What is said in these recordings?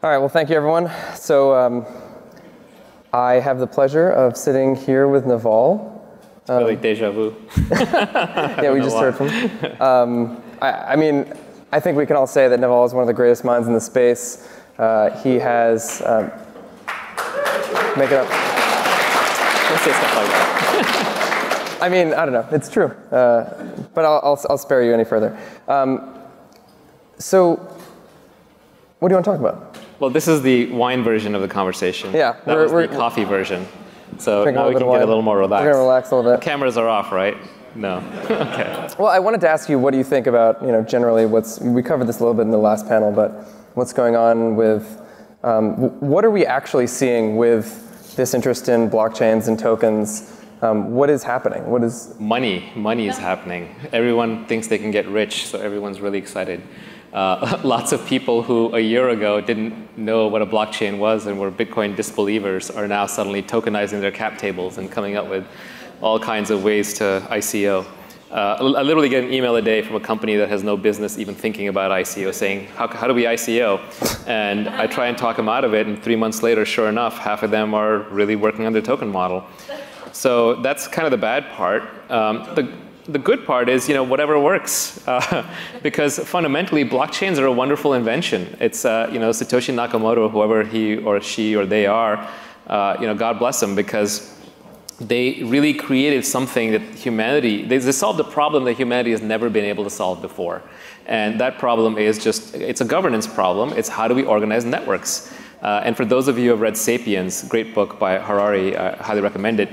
All right, well, thank you, everyone. So I have the pleasure of sitting here with Naval. It's like deja vu. Yeah, we just heard from him. I mean, I think we can all say that Naval is one of the greatest minds in the space. He has... make it up. Don't say stuff like that. I mean, I don't know. It's true. But I'll spare you any further. So what do you want to talk about? Well, this is the wine version of the conversation. Yeah. That was the coffee version. So now we can get a little more relaxed. We're going to relax a little bit. The cameras are off, right? No. Okay. Well, I wanted to ask you, what do you think about, generally we covered this a little bit in the last panel, but what's going on with, what are we actually seeing with this interest in blockchains and tokens? What is happening? What is... Money is happening. Everyone thinks they can get rich, so everyone's really excited. Lots of people who a year ago didn't know what a blockchain was and were Bitcoin disbelievers are now suddenly tokenizing their cap tables and coming up with all kinds of ways to ICO. I literally get an email a day from a company that has no business even thinking about ICO saying, how do we ICO? And I try and talk them out of it, and 3 months later, sure enough, half of them are really working on their token model. So that's kind of the bad part. The good part is, whatever works, because fundamentally, blockchains are a wonderful invention. It's, Satoshi Nakamoto, whoever he or she or they are, God bless them, because they really created something that they solved a problem that humanity has never been able to solve before. And that problem is it's a governance problem. It's how do we organize networks? And for those of you who have read Sapiens, great book by Harari, I highly recommend it.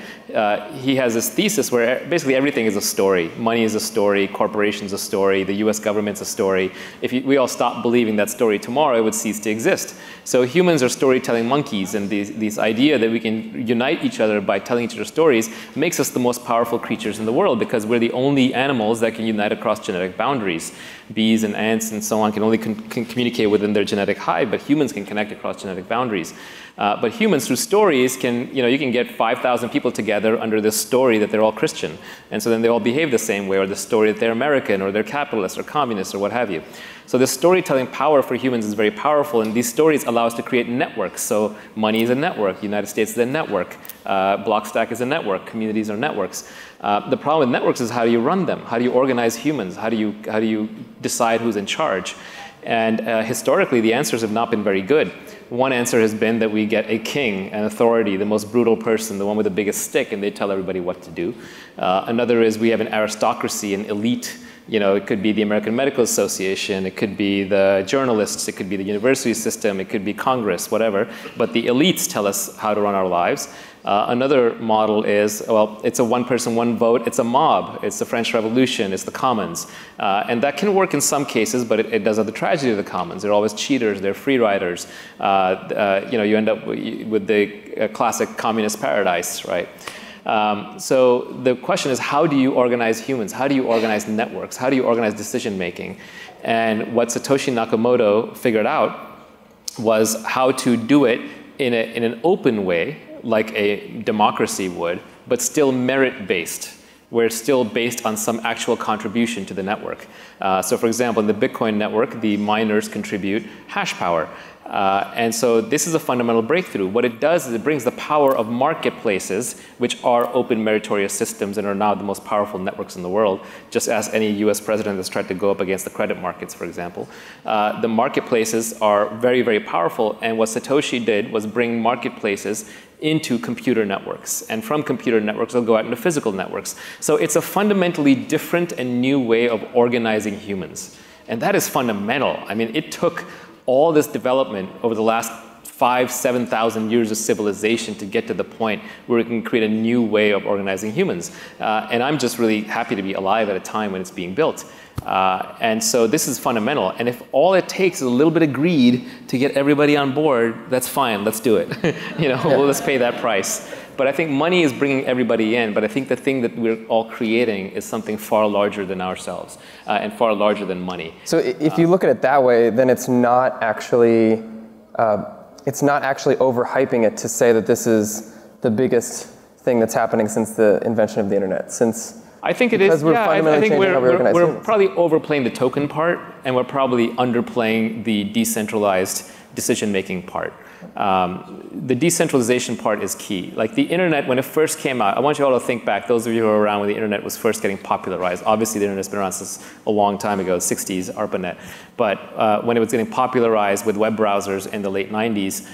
He has this thesis where basically everything is a story. Money is a story, corporations a story, the US government's a story. If we all stopped believing that story tomorrow, it would cease to exist. So humans are storytelling monkeys, and this idea that we can unite each other by telling each other stories makes us the most powerful creatures in the world, because we're the only animals that can unite across genetic boundaries. Bees and ants and so on can only communicate within their genetic hive, but humans can connect across genetic boundaries. But humans, through stories, you can get 5,000 people together under this story that they're all Christian. And so then they all behave the same way, or the story that they're American, or they're capitalists, or communists, or what have you. So this storytelling power for humans is very powerful, and these stories allow us to create networks. So money is a network, the United States is a network, Blockstack is a network, communities are networks. The problem with networks is, how do you run them? How do you organize humans? How do you decide who's in charge? And historically, the answers have not been very good. One answer has been that we get a king, an authority, the most brutal person, the one with the biggest stick, and they tell everybody what to do. Another is we have an aristocracy, an elite. It could be the American Medical Association, it could be the journalists, it could be the university system, it could be Congress, whatever. But the elites tell us how to run our lives. Another model is, well, it's a one person, one vote. It's a mob. It's the French Revolution. It's the commons. And that can work in some cases, but it does have the tragedy of the commons. They're always cheaters. They're free riders. You end up with the classic communist paradise, right? So the question is, how do you organize humans? How do you organize networks? How do you organize decision making? And what Satoshi Nakamoto figured out was how to do it in an open way, like a democracy would, but still merit-based, where it's still based on some actual contribution to the network. So for example, in the Bitcoin network, the miners contribute hash power. And so this is a fundamental breakthrough. What it does is it brings the power of marketplaces, which are open meritorious systems and are now the most powerful networks in the world, just as any US president has tried to go up against the credit markets, for example. The marketplaces are very, very powerful, and what Satoshi did was bring marketplaces into computer networks. And from computer networks, they'll go out into physical networks. So it's a fundamentally different and new way of organizing humans. And that is fundamental. I mean, it took all this development over the last 5,000 to 7,000 years of civilization to get to the point where we can create a new way of organizing humans. And I'm just really happy to be alive at a time when it's being built. And so this is fundamental. And if all it takes is a little bit of greed to get everybody on board, that's fine. Let's do it. Let's pay that price. But I think money is bringing everybody in. But I think the thing that we're all creating is something far larger than ourselves and far larger than money. So if you look at it that way, then it's not actually overhyping it to say that this is the biggest thing that's happening since the invention of the internet. I think it is. Yeah, I think we're probably overplaying the token part, and we're probably underplaying the decentralized decision-making part. The decentralization part is key. Like the internet, when it first came out, I want you all to think back, those of you who were around when the internet was first getting popularized. Obviously, the internet's been around since a long time ago, 60s, ARPANET. But when it was getting popularized with web browsers in the late 90s,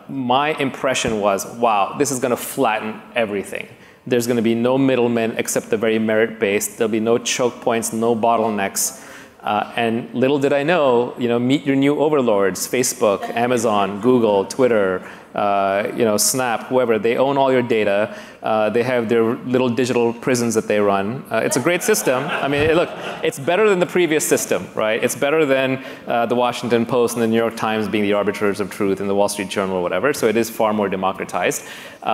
my impression was, wow, this is going to flatten everything. There's going to be no middlemen except the very merit-based. There'll be no choke points, no bottlenecks. And little did I know, meet your new overlords, Facebook, Amazon, Google, Twitter, Snap, whoever. They own all your data. They have their little digital prisons that they run. It's a great system. I mean, look, it's better than the previous system, right? It's better than the Washington Post and the New York Times being the arbiters of truth and the Wall Street Journal or whatever. So it is far more democratized. You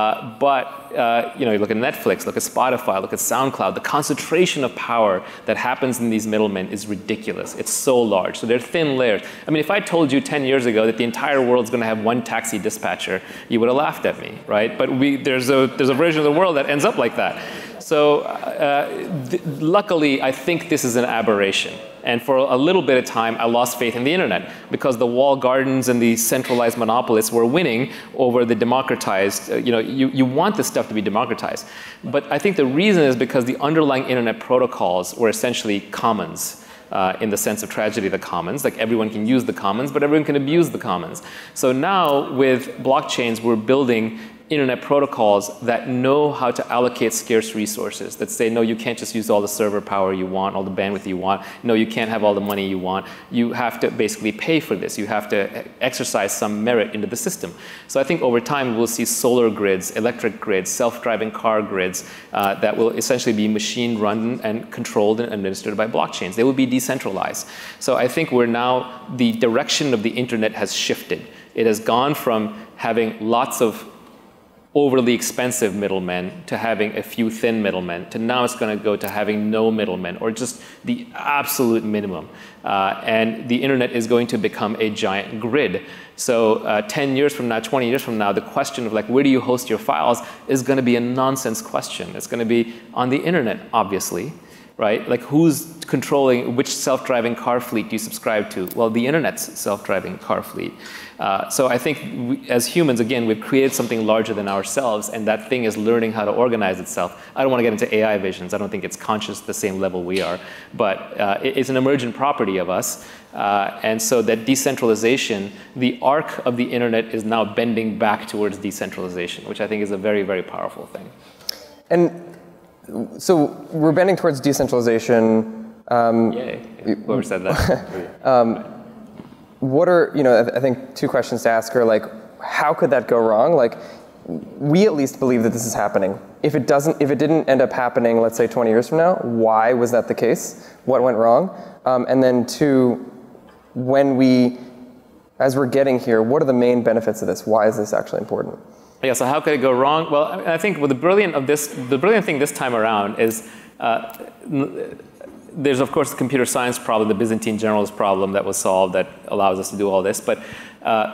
look at Netflix, look at Spotify, look at SoundCloud. The concentration of power that happens in these middlemen is ridiculous. It's so large. So they're thin layers. I mean, if I told you 10 years ago that the entire world's going to have one taxi dispatcher, you would have laughed at me, right? But there's a version of the world that ends up like that. So luckily, I think this is an aberration. And for a little bit of time, I lost faith in the internet because the walled gardens and the centralized monopolists were winning over the democratized. You want this stuff to be democratized. But I think the reason is because the underlying internet protocols were essentially commons. In the sense of tragedy of the commons, like everyone can use the commons, but everyone can abuse the commons. So now with blockchains, we're building internet protocols that know how to allocate scarce resources, that say, no, you can't just use all the server power you want, all the bandwidth you want. No, you can't have all the money you want. You have to basically pay for this. You have to exercise some merit into the system. So I think over time, we'll see solar grids, electric grids, self-driving car grids that will essentially be machine run and controlled and administered by blockchains. They will be decentralized. So I think the direction of the internet has shifted. It has gone from having lots of overly expensive middlemen to having a few thin middlemen to now it's going to go to having no middlemen or just the absolute minimum. And the internet is going to become a giant grid. So 10 years from now, 20 years from now, the question of like, where do you host your files is going to be a nonsense question. It's going to be on the internet, obviously. Right? Like who's controlling which self-driving car fleet do you subscribe to? Well, the internet's self-driving car fleet. So I think as humans, again, we've created something larger than ourselves, and that thing is learning how to organize itself. I don't want to get into AI visions. I don't think it's conscious at the same level we are. But it's an emergent property of us. And so that decentralization, the arc of the internet is now bending back towards decentralization, which I think is a very, very powerful thing. And so we're bending towards decentralization. Yay, whoever said that. What are, I think two questions to ask are like, how could that go wrong? Like, we at least believe that this is happening. If it didn't end up happening, let's say 20 years from now, why was that the case? What went wrong? And then two, as we're getting here, what are the main benefits of this? Why is this actually important? Yeah, so how could it go wrong? Well, I think the brilliant thing this time around is there's, of course, the computer science problem, the Byzantine generals problem that was solved that allows us to do all this. But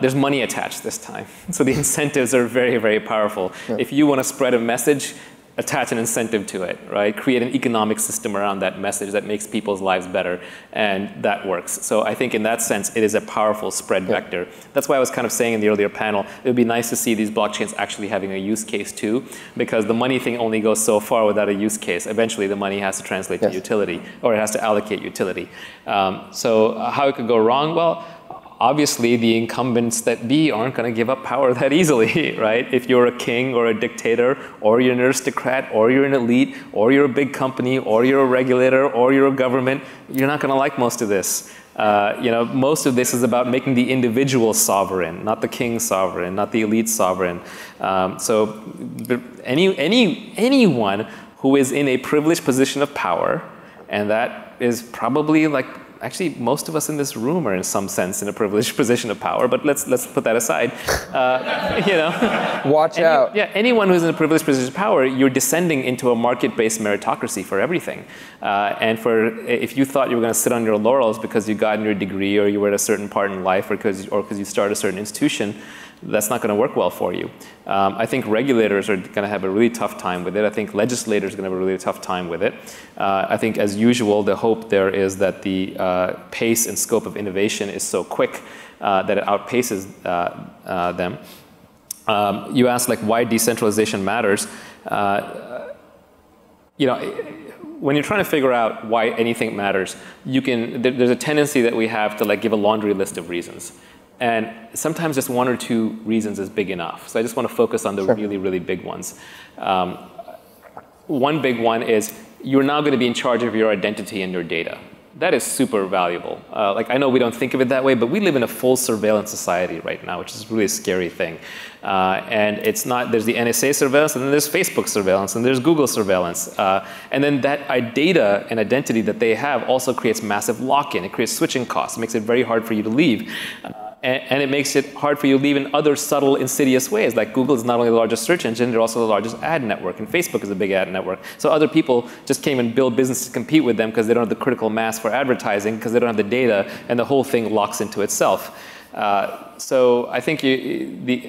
there's money attached this time. So the incentives are very, very powerful. Yeah. If you want to spread a message, attach an incentive to it, right? Create an economic system around that message that makes people's lives better, and that works. So I think in that sense, it is a powerful spread vector. That's why I was kind of saying in the earlier panel, it would be nice to see these blockchains actually having a use case too, because the money thing only goes so far without a use case. Eventually, the money has to translate to utility, or it has to allocate utility. So how it could go wrong? Well, obviously, the incumbents that be aren't going to give up power that easily, right? If you're a king or a dictator, or you're an aristocrat, or you're an elite, or you're a big company, or you're a regulator, or you're a government, you're not going to like most of this. Most of this is about making the individual sovereign, not the king sovereign, not the elite sovereign. So anyone who is in a privileged position of power, and that is probably like, actually, most of us in this room are in some sense in a privileged position of power, but let's put that aside. Watch out. Yeah, anyone who's in a privileged position of power, you're descending into a market-based meritocracy for everything. And if you thought you were going to sit on your laurels because you got your degree or you were at a certain part in life or because you started a certain institution, that's not going to work well for you. I think regulators are going to have a really tough time with it. I think legislators are going to have a really tough time with it. I think, as usual, the hope there is that the pace and scope of innovation is so quick that it outpaces them. You asked like why decentralization matters. When you're trying to figure out why anything matters, there's a tendency that we have to like give a laundry list of reasons. And sometimes just one or two reasons is big enough. So I just want to focus on the really, really big ones. One big one is you're now going to be in charge of your identity and your data. That is super valuable. Like I know we don't think of it that way, but we live in a full surveillance society right now, which is really a scary thing. And it's not, there's the NSA surveillance, and then there's Facebook surveillance, and there's Google surveillance. And then that data and identity that they have also creates massive lock-in. It creates switching costs. It makes it very hard for you to leave. And it makes it hard for you to leave in other subtle, insidious ways. Like Google is not only the largest search engine, they're also the largest ad network. And Facebook is a big ad network. So other people just came and build business to compete with them because they don't have the critical mass for advertising, because they don't have the data, and the whole thing locks into itself. So I think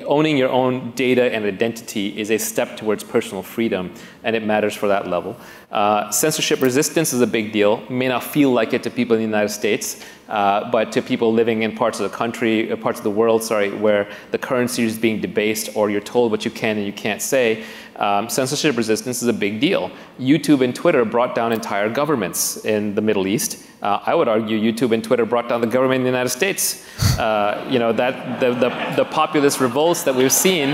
owning your own data and identity is a step towards personal freedom, and it matters for that level. Censorship resistance is a big deal. It may not feel like it to people in the United States, but to people living in parts of the country, parts of the world, sorry, where the currency is being debased or you're told what you can and you can't say, censorship resistance is a big deal. YouTube and Twitter brought down entire governments in the Middle East. I would argue YouTube and Twitter brought down the government in the United States. The populist revolts that we've seen,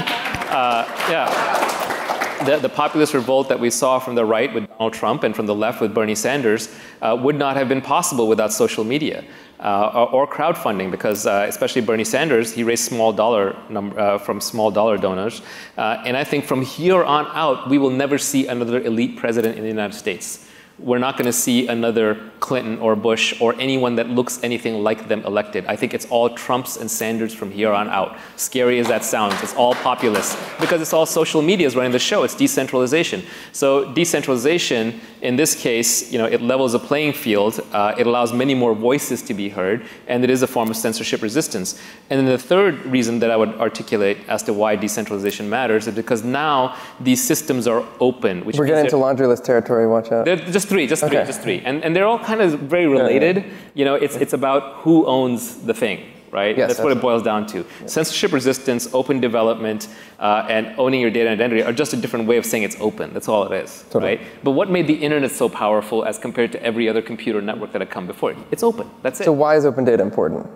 the populist revolt that we saw from the right with Donald Trump and from the left with Bernie Sanders would not have been possible without social media or crowdfunding, because especially Bernie Sanders, he raised from small dollar donors. And I think from here on out, we will never see another elite president in the United States. We're not going to see another Clinton or Bush or anyone that looks anything like them elected. I think it's all Trumps and Sanders from here on out. Scary as that sounds, it's all populist, because it's all social media is running the show. It's decentralization. So decentralization, in this case, it levels a playing field. It allows many more voices to be heard, and it is a form of censorship resistance. And then the third reason that I would articulate as to why decentralization matters is because now these systems are open. We're getting into laundry list territory. Watch out. Just three. And they're all kind of very related. It's about who owns the thing, right? Yes, that's what it boils down to. Yeah. Censorship resistance, open development, and owning your data and identity are just a different way of saying it's open. That's all it is, right? But what made the internet so powerful as compared to every other computer network that had come before it? It's open. That's it. So why is open data important?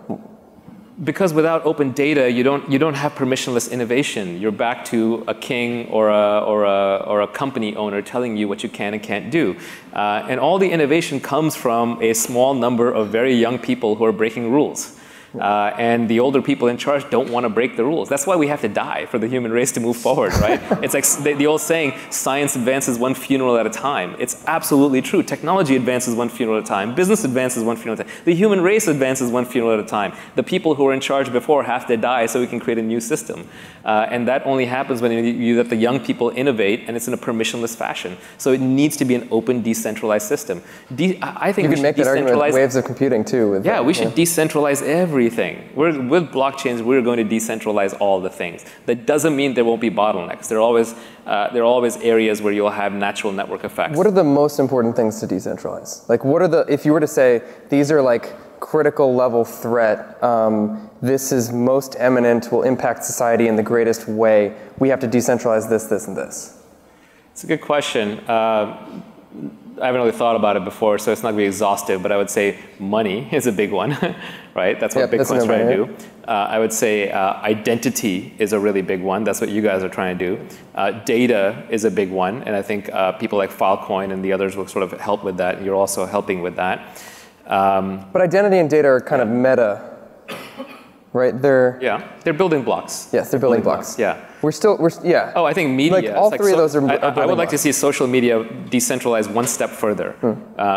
Because without open data, you don't have permissionless innovation. You're back to a king or a company owner telling you what you can and can't do. And all the innovation comes from a small number of very young people who are breaking rules. And the older people in charge don't want to break the rules. That's why we have to die for the human race to move forward, right? It's like the old saying, science advances one funeral at a time. It's absolutely true. Technology advances one funeral at a time. Business advances one funeral at a time. The human race advances one funeral at a time. The people who were in charge before have to die so we can create a new system. And that only happens when you let the young people innovate, and it's in a permissionless fashion. So it needs to be an open, decentralized system. I think you can make that argument with waves of computing too. We should decentralize everything. With blockchains, we're going to decentralize all the things. That doesn't mean there won't be bottlenecks. There are always areas where you'll have natural network effects. What are the most important things to decentralize? Like, if you were to say, these are like critical level threat, this is most eminent, will impact society in the greatest way, we have to decentralize this, this, and this? It's a good question. I haven't really thought about it before, so it's not going to be exhaustive, but I would say money is a big one, right? That's what Bitcoin's trying to do. I would say identity is a really big one. That's what you guys are trying to do. Data is a big one, and I think people like Filecoin and the others will sort of help with that, and you're also helping with that. But identity and data are kind of meta, right? They're building blocks. Yes, they're building blocks. Yeah. Oh, I think media. Like all three of those are I would like to see social media decentralized one step further.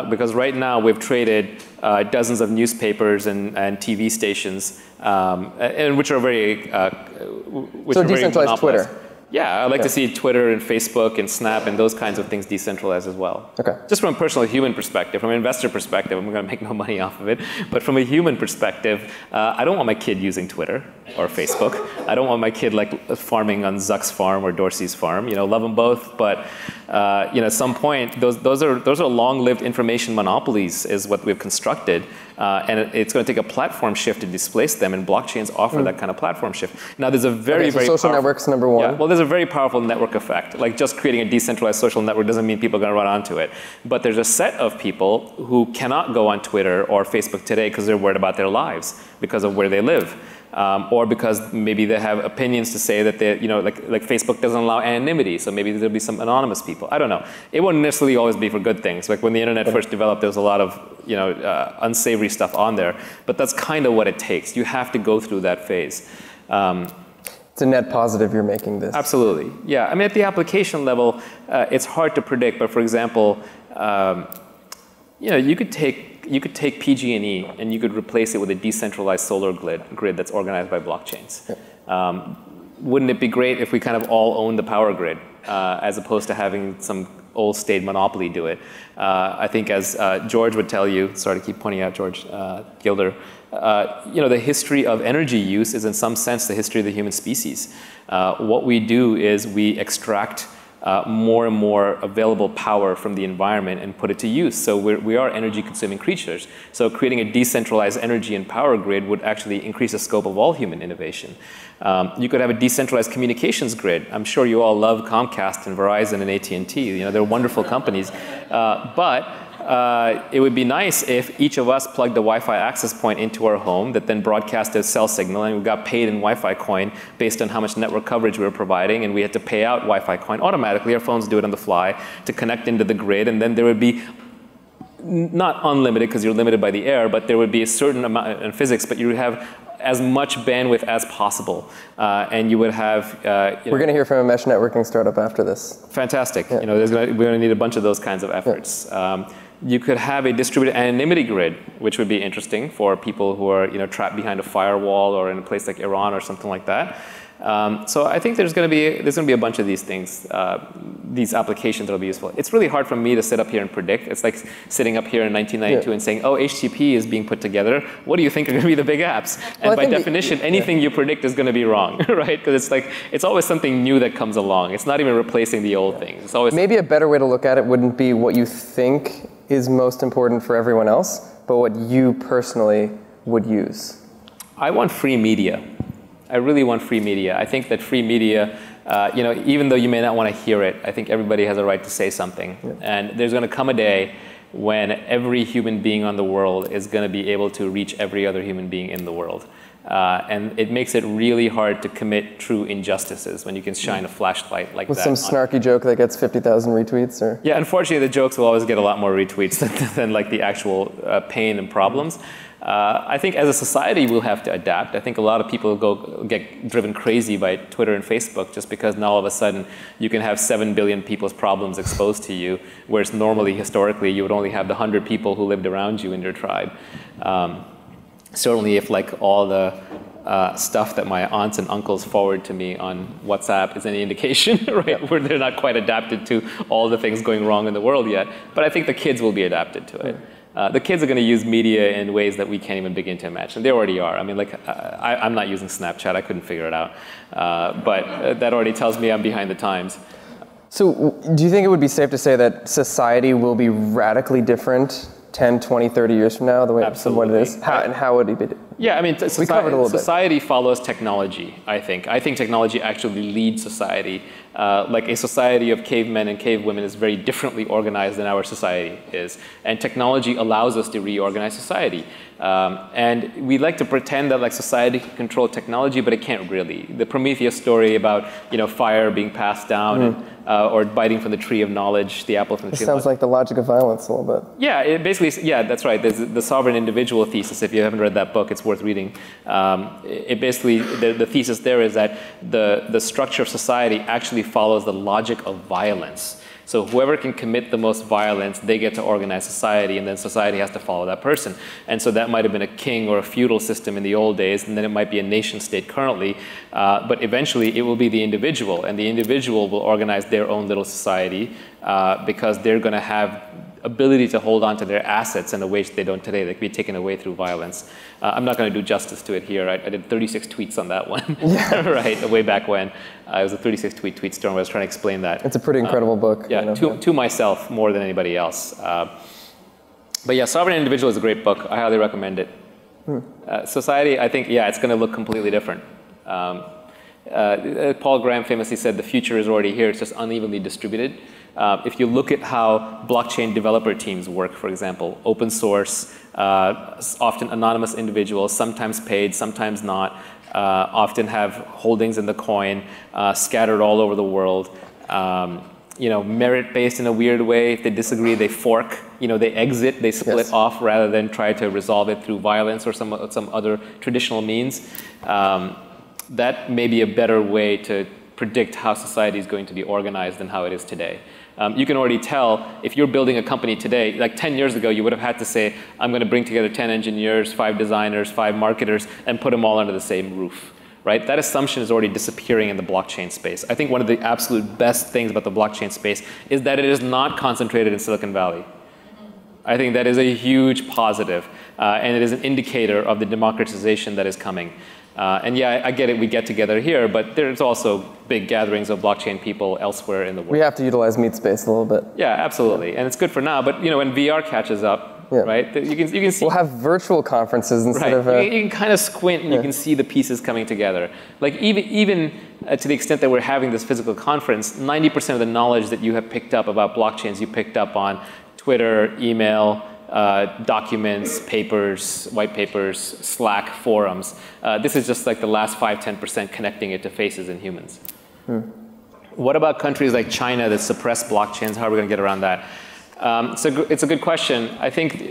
Because right now we've traded dozens of newspapers and TV stations, and which are very so decentralized Twitter. Yeah, I'd like to see Twitter and Facebook and Snap and those kinds of things decentralized as well. Okay. Just from a personal human perspective, from an investor perspective, I'm going to make no money off of it. But from a human perspective, I don't want my kid using Twitter or Facebook. I don't want my kid like farming on Zuck's farm or Dorsey's farm. You know, love them both, but you know, at some point, those are long-lived information monopolies, is what we've constructed. And it's going to take a platform shift to displace them, and blockchains offer that kind of platform shift. Now, there's a very social networks, number one. Yeah, well, there's a very powerful network effect. Like, just creating a decentralized social network doesn't mean people are going to run onto it. But there's a set of people who cannot go on Twitter or Facebook today because they're worried about their lives because of where they live. Or because maybe they have opinions to say that they, you know, like Facebook doesn't allow anonymity, so maybe there'll be some anonymous people. I don't know. It won't necessarily always be for good things. Like when the internet first developed, there was a lot of, you know, unsavory stuff on there. But that's kind of what it takes. You have to go through that phase. It's a net positive you're making this. Absolutely. Yeah. I mean, at the application level, it's hard to predict. But for example, you know, you could take PG&E and you could replace it with a decentralized solar grid that's organized by blockchains. Wouldn't it be great if we kind of all owned the power grid as opposed to having some old state monopoly do it? I think as George would tell you, sorry to keep pointing out George Gilder, you know, the history of energy use is in some sense the history of the human species. What we do is we extract more and more available power from the environment and put it to use. So we are energy consuming creatures. So creating a decentralized energy and power grid would actually increase the scope of all human innovation. You could have a decentralized communications grid. I'm sure you all love Comcast and Verizon and AT&T. You know, they're wonderful companies. But it would be nice if each of us plugged a Wi-Fi access point into our home that then broadcast a cell signal, and we got paid in Wi-Fi coin based on how much network coverage we were providing, and we had to pay out Wi-Fi coin automatically. Our phones do it on the fly to connect into the grid, and then there would be not unlimited because you're limited by the air, but there would be a certain amount in physics, but you would have as much bandwidth as possible, and you would have. We're going to hear from a mesh networking startup after this. Fantastic. Yeah. You know, we're going to need a bunch of those kinds of efforts. Yeah. You could have a distributed anonymity grid, which would be interesting for people who are, you know, trapped behind a firewall or in a place like Iran or something like that. So I think there's going to be a bunch of these things, these applications that will be useful. It's really hard for me to sit up here and predict. It's like sitting up here in 1992 and saying, oh, HTTP is being put together. What do you think are going to be the big apps? And by definition, anything you predict is going to be wrong, right? Because it's like, it's always something new that comes along. It's not even replacing the old things. It's always maybe a better way to look at it wouldn't be what you think is most important for everyone else, but what you personally would use. I want free media. I really want free media. I think that free media, you know, even though you may not want to hear it, I think everybody has a right to say something. Yeah. And there's going to come a day when every human being on the world is going to be able to reach every other human being in the world. And it makes it really hard to commit true injustices when you can shine a flashlight like with that. With some snarky joke that gets 50,000 retweets? Or? Yeah, unfortunately, the jokes will always get a lot more retweets than like the actual pain and problems. I think as a society, we'll have to adapt. I think a lot of people get driven crazy by Twitter and Facebook just because now all of a sudden you can have 7 billion people's problems exposed to you, whereas normally, historically, you would only have the 100 people who lived around you in your tribe. Certainly if like all the stuff that my aunts and uncles forward to me on WhatsApp is any indication, right? Where they're not quite adapted to all the things going wrong in the world yet. But I think the kids will be adapted to it. The kids are going to use media in ways that we can't even begin to imagine. They already are. I mean, like, I'm not using Snapchat. I couldn't figure it out. But that already tells me I'm behind the times. So do you think it would be safe to say that society will be radically different 10, 20, 30 years from now, the way from what it is? How would it be? Yeah, I mean, we covered a little bit. Society follows technology, I think. I think technology actually leads society. Like a society of cavemen and cavewomen is very differently organized than our society is. And technology allows us to reorganize society. And we like to pretend that like society can control technology, but it can't really. The Prometheus story about, you know, fire being passed down and, or biting from the tree of knowledge, the apple from the tree of knowledge. Sounds like the logic of violence a little bit. Yeah, it basically, yeah, that's right. There's the sovereign individual thesis. If you haven't read that book, it's worth reading. It basically, the thesis there is that the structure of society actually follows the logic of violence. So whoever can commit the most violence, they get to organize society, and then society has to follow that person. And so that might have been a king or a feudal system in the old days, and then it might be a nation state currently. But eventually it will be the individual, and the individual will organize their own little society because they're going to have ability to hold on to their assets in a way they don't today. They can be taken away through violence. I'm not going to do justice to it here. I did 36 tweets on that one, right, way back when. It was a 36 tweet storm where I was trying to explain that. It's a pretty incredible book. Yeah, to myself more than anybody else. But yeah, Sovereign Individual is a great book. I highly recommend it. Society, I think, yeah, it's going to look completely different. Paul Graham famously said the future is already here, it's just unevenly distributed. If you look at how blockchain developer teams work, for example, open source, often anonymous individuals, sometimes paid, sometimes not, often have holdings in the coin, scattered all over the world. Merit-based in a weird way. If they disagree, they fork. They exit, they split off rather than try to resolve it through violence or some other traditional means. That may be a better way to predict how society is going to be organized than how it is today. You can already tell if you're building a company today, like 10 years ago, you would have had to say, I'm going to bring together 10 engineers, 5 designers, 5 marketers, and put them all under the same roof. Right? That assumption is already disappearing in the blockchain space. I think one of the absolute best things about the blockchain space is that it is not concentrated in Silicon Valley. I think that is a huge positive, and it is an indicator of the democratization that is coming. And yeah, I get it, we get together here, but there's also big gatherings of blockchain people elsewhere in the world. We have to utilize meat space a little bit. Yeah, absolutely. And it's good for now, but when VR catches up, right, you can see. We'll have virtual conferences instead of you can kind of squint and you can see the pieces coming together. Like even to the extent that we're having this physical conference, 90% of the knowledge that you have picked up about blockchains, you picked up on Twitter, email, documents, papers, white papers, Slack, forums. This is just like the last 5–10% connecting it to faces in humans. What about countries like China that suppress blockchains? How are we going to get around that? It's a good question. I think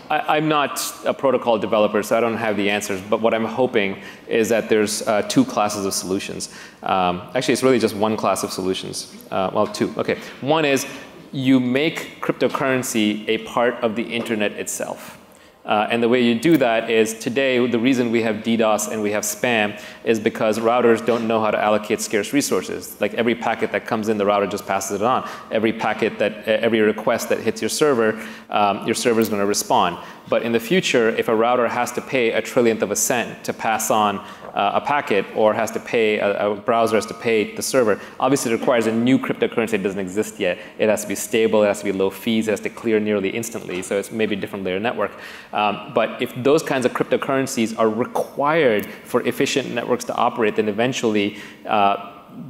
I'm not a protocol developer, so I don't have the answers. But what I'm hoping is that there's 2 classes of solutions. Actually, it's really just one class of solutions. Well, 2. Okay. One is you make cryptocurrency a part of the internet itself. And the way you do that is today, the reason we have DDoS and we have spam is because routers don't know how to allocate scarce resources. Like every packet that comes in, the router just passes it on. Every request that hits your server is going to respond. But in the future, if a router has to pay a trillionth of a cent to pass on a packet, or has to pay, a browser has to pay the server, obviously it requires a new cryptocurrency that doesn't exist yet. It has to be stable, it has to be low fees, it has to clear nearly instantly, so it's maybe a different layer network. But if those kinds of cryptocurrencies are required for efficient networks to operate, then eventually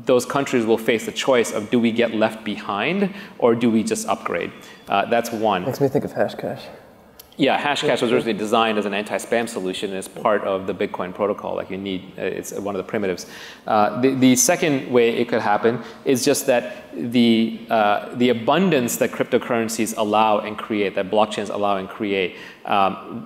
those countries will face the choice of, do we get left behind or do we just upgrade? That's one. Makes me think of Hashcash. Yeah, Hashcash was originally designed as an anti-spam solution as part of the Bitcoin protocol. Like you need, it's one of the primitives. The second way it could happen is just that the abundance that cryptocurrencies allow and create, that blockchains allow and create,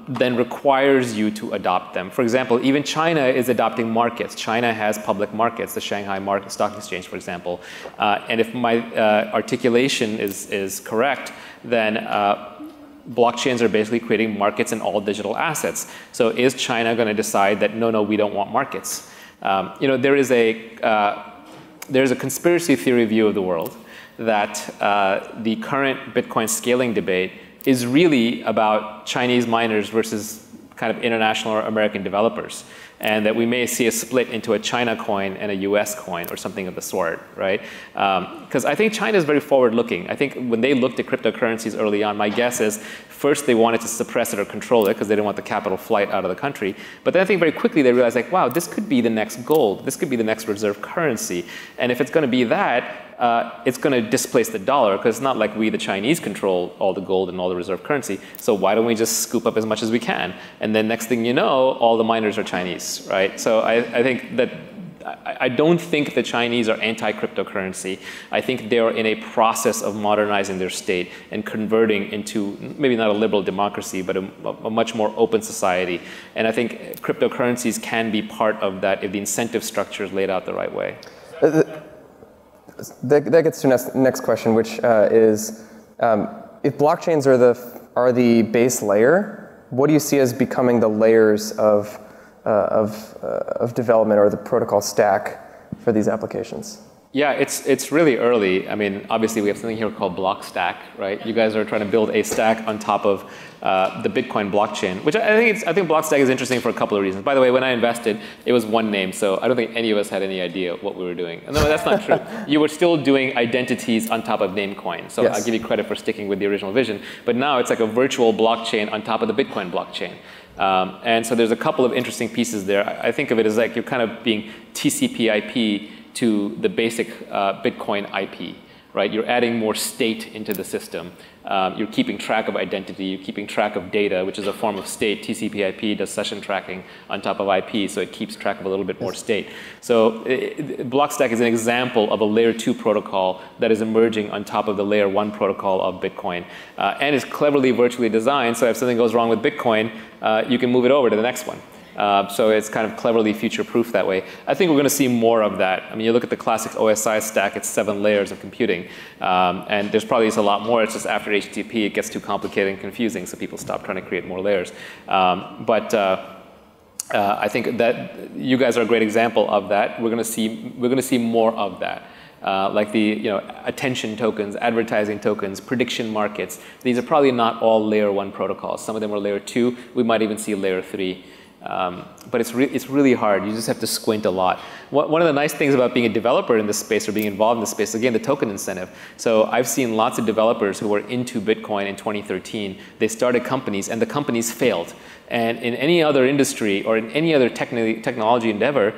then requires you to adopt them. For example, even China is adopting markets. China has public markets, the Shanghai Stock Exchange, for example. And if my articulation is correct, then blockchains are basically creating markets in all digital assets. So is China going to decide that, no, we don't want markets? There's a conspiracy theory view of the world that the current Bitcoin scaling debate is really about Chinese miners versus kind of international or American developers. And that we may see a split into a China coin and a US coin or something of the sort, right? Because I think China is very forward-looking. I think when they looked at cryptocurrencies early on, my guess is first they wanted to suppress it or control it because they didn't want the capital flight out of the country. But then I think very quickly they realized, like, wow, this could be the next gold. This could be the next reserve currency. And if it's going to be that, it's going to displace the dollar because it's not like we, the Chinese, control all the gold and all the reserve currency. So why don't we just scoop up as much as we can? And then next thing you know, all the miners are Chinese, right? So I think that I don't think the Chinese are anti-cryptocurrency. I think they are in a process of modernizing their state and converting into maybe not a liberal democracy, but a much more open society. And I think cryptocurrencies can be part of that if the incentive structure is laid out the right way. that gets to next question, which is if blockchains are the base layer, what do you see as becoming the layers of development or the protocol stack for these applications? Yeah, it's really early. I mean, obviously we have something here called Blockstack, right? You guys are trying to build a stack on top of the Bitcoin blockchain, which I think Blockstack is interesting for a couple of reasons. By the way, when I invested, it was one name, so I don't think any of us had any idea what we were doing. No, that's not true. You were still doing identities on top of Namecoin, so yes. I'll give you credit for sticking with the original vision. But now it's like a virtual blockchain on top of the Bitcoin blockchain. And so there's a couple of interesting pieces there. I think of it as like you're kind of being TCP/IP to the basic Bitcoin IP, right? You're adding more state into the system. You're keeping track of identity. You're keeping track of data, which is a form of state. TCP/IP does session tracking on top of IP, so it keeps track of a little bit more state. So Blockstack is an example of a layer 2 protocol that is emerging on top of the layer 1 protocol of Bitcoin, and is cleverly virtually designed, so if something goes wrong with Bitcoin, you can move it over to the next one. So it's kind of cleverly future-proof that way. I think we're going to see more of that. I mean, you look at the classic OSI stack, it's 7 layers of computing. And there's probably a lot more. It's just after HTTP, it gets too complicated and confusing, so people stop trying to create more layers. I think that you guys are a great example of that. We're going to see more of that. Like the attention tokens, advertising tokens, prediction markets. These are probably not all layer 1 protocols. Some of them are layer 2. We might even see layer 3. But it's really hard. You just have to squint a lot. One of the nice things about being a developer in this space or being involved in this space, again, the token incentive. So I've seen lots of developers who were into Bitcoin in 2013. They started companies, and the companies failed. And in any other industry or in any other technology endeavor,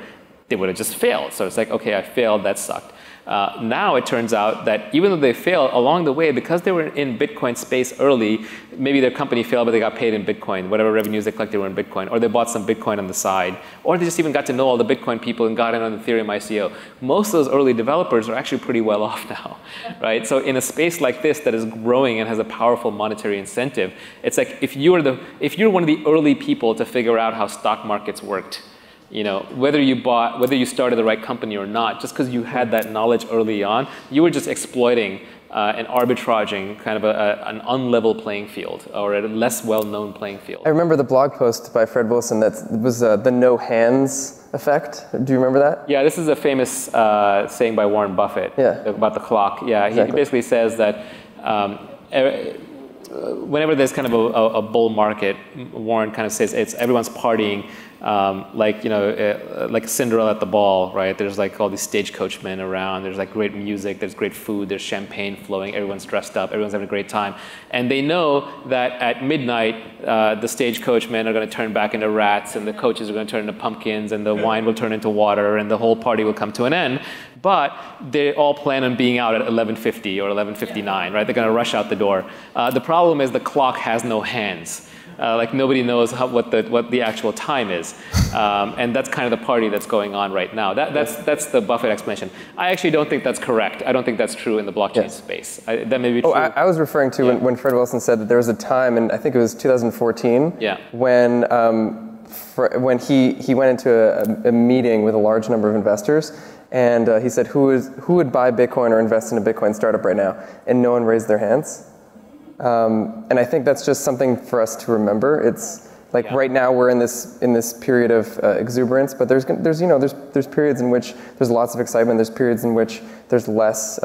they would have just failed. So it's like, okay, I failed, that sucked. Now it turns out that even though they failed along the way, because they were in Bitcoin space early, maybe their company failed, but they got paid in Bitcoin. Whatever revenues they collected were in Bitcoin, or they bought some Bitcoin on the side, or they just even got to know all the Bitcoin people and got in on the Ethereum ICO. Most of those early developers are actually pretty well off now, right? So in a space like this that is growing and has a powerful monetary incentive, it's like if you're one of the early people to figure out how stock markets worked, whether you started the right company or not, just because you had that knowledge early on, you were just exploiting and arbitraging kind of an unlevel playing field or a less well-known playing field. I remember the blog post by Fred Wilson that was the no hands effect. Do you remember that? Yeah, this is a famous saying by Warren Buffett about the clock. Yeah, exactly. He basically says that whenever there's kind of a bull market, Warren kind of says everyone's partying. Like Cinderella at the ball, right? There's like all these stagecoach men around. There's like great music. There's great food. There's champagne flowing. Everyone's dressed up. Everyone's having a great time. And they know that at midnight, the stagecoach men are going to turn back into rats, and the coaches are going to turn into pumpkins, and the wine will turn into water, and the whole party will come to an end. But they all plan on being out at 11:50 or 11:59, right? They're going to rush out the door. The problem is the clock has no hands. Like nobody knows what the actual time is, and that's kind of the party that's going on right now. That's the Buffett explanation. I actually don't think that's correct. I don't think that's true in the blockchain space. That may be true. I was referring to when Fred Wilson said that there was a time, and I think it was 2014, when he went into a meeting with a large number of investors, and he said, who would buy Bitcoin or invest in a Bitcoin startup right now? And no one raised their hands. And I think that's just something for us to remember. It's like right now we're in this period of exuberance, but there's periods in which there's lots of excitement. There's periods in which there's less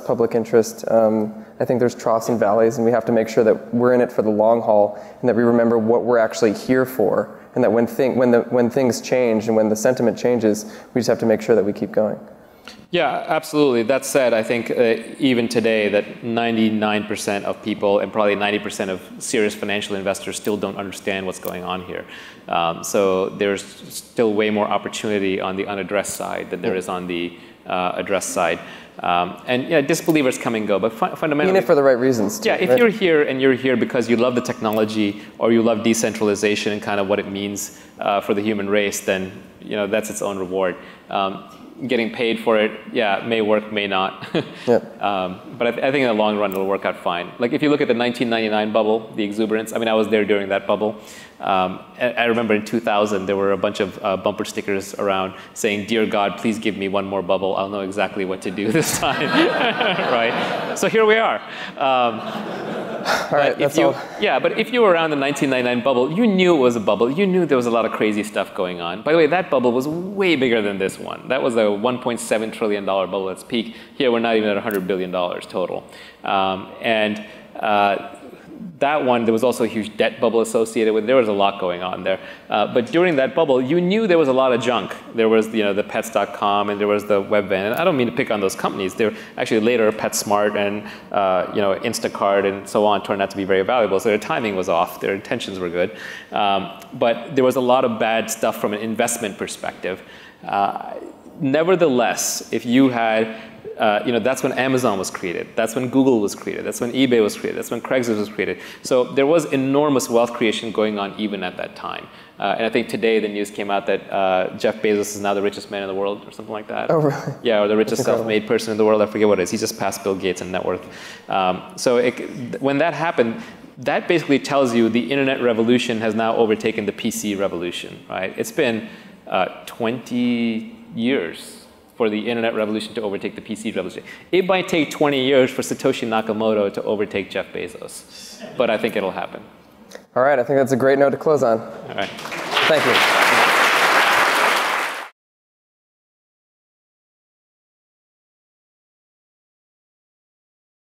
public interest. I think there's troughs and valleys, and we have to make sure that we're in it for the long haul, and that we remember what we're actually here for, and that when things change and when the sentiment changes, we just have to make sure that we keep going. Yeah, absolutely. That said, I think even today that 99% of people and probably 90% of serious financial investors still don't understand what's going on here. So there's still way more opportunity on the unaddressed side than there is on the addressed side. And disbelievers come and go, but fundamentally— in it for the right reasons too, if you're here and you're here because you love the technology or you love decentralization and kind of what it means for the human race, then that's its own reward. getting paid for it, yeah, may work, may not. But I think in the long run, it'll work out fine. Like if you look at the 1999 bubble, the exuberance, I mean, I was there during that bubble. I remember in 2000, there were a bunch of bumper stickers around saying, "Dear God, please give me one more bubble. I'll know exactly what to do this time." Right? So here we are. All right, that's all. Yeah, but if you were around the 1999 bubble, you knew it was a bubble. You knew there was a lot of crazy stuff going on. By the way, that bubble was way bigger than this one. That was a $1.7 trillion bubble at its peak. Here, we're not even at $100 billion total. That one, there was also a huge debt bubble associated with it. There was a lot going on there. But during that bubble, you knew there was a lot of junk. There was the pets.com and there was the Webvan. And I don't mean to pick on those companies. They were actually later PetSmart and Instacart and so on turned out to be very valuable. So their timing was off. Their intentions were good. But there was a lot of bad stuff from an investment perspective. Nevertheless, if you had that's when Amazon was created. That's when Google was created. That's when eBay was created. That's when Craigslist was created. So there was enormous wealth creation going on even at that time. And I think today the news came out that Jeff Bezos is now the richest man in the world or something like that. Oh, really? Yeah, or the richest self-made person in the world. I forget what it is. He just passed Bill Gates in net worth. When that happened, that basically tells you the internet revolution has now overtaken the PC revolution, right? It's been 20 years for the internet revolution to overtake the PC revolution. It might take 20 years for Satoshi Nakamoto to overtake Jeff Bezos, but I think it'll happen. All right, I think that's a great note to close on. All right. Thank you.